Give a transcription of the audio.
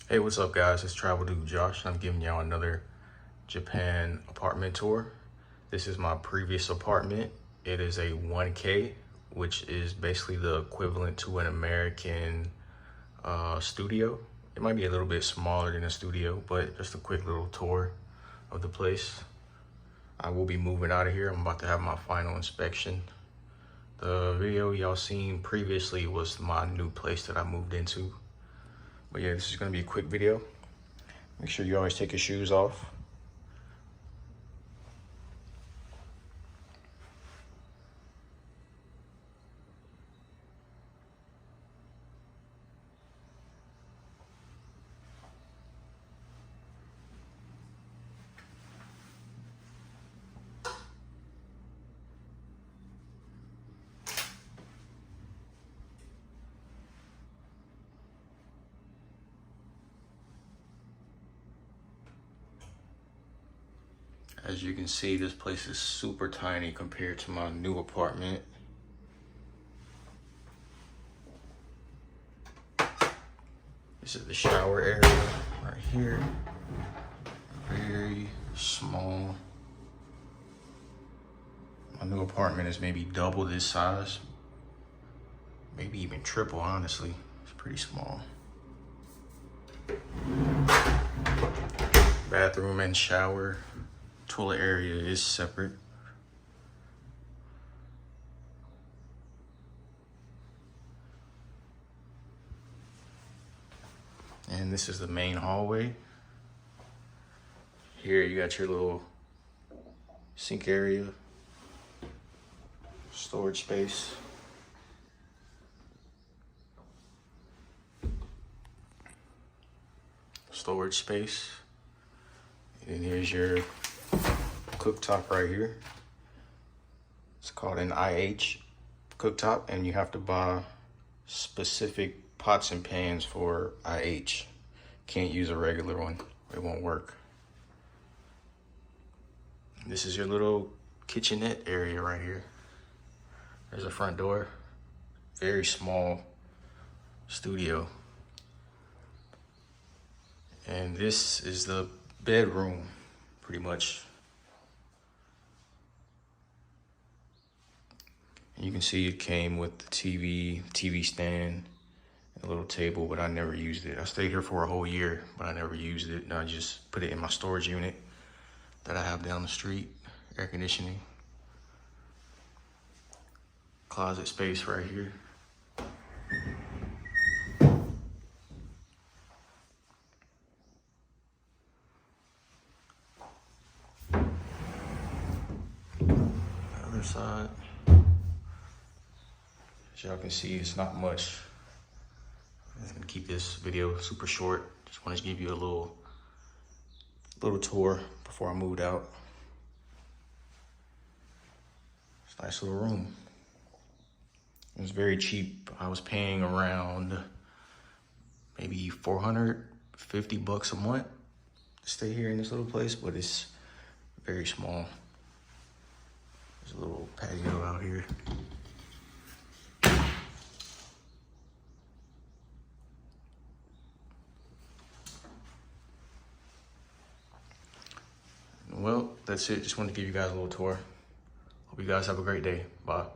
Hey, what's up guys? It's Travel Dude Josh. I'm giving y'all another Japan apartment tour. This is my previous apartment. It is a 1K, which is basically the equivalent to an American studio. It might be a little bit smaller than a studio, but just a quick little tour of the place. I will be moving out of here. I'm about to have my final inspection. The video y'all seen previously was my new place that I moved into. But yeah, this is gonna be a quick video. Make sure you always take your shoes off. As you can see, this place is super tiny compared to my new apartment. This is the shower area right here. Very small. My new apartment is maybe double this size. Maybe even triple, honestly. It's pretty small. Bathroom and shower. Toilet area is separate. And this is the main hallway. Here you got your little sink area, storage space. Storage space. And here's your cooktop right here. It's called an IH cooktop, and you have to buy specific pots and pans for IH. Can't use a regular one, it won't work. This is your little kitchenette area right here. There's a front door. Very small studio. And this is the bedroom, pretty much. And you can see it came with the TV stand, a little table, but I never used it. I stayed here for a whole year, but I never used it. And I just put it in my storage unit that I have down the street, air conditioning. Closet space right here. Other side. As y'all can see, it's not much. I'm gonna keep this video super short. Just wanted to give you a little tour before I moved out. It's a nice little room. It was very cheap. I was paying around maybe 450 bucks a month to stay here in this little place, but it's very small. There's a little patio out here. Well, that's it. Just wanted to give you guys a little tour. Hope you guys have a great day. Bye.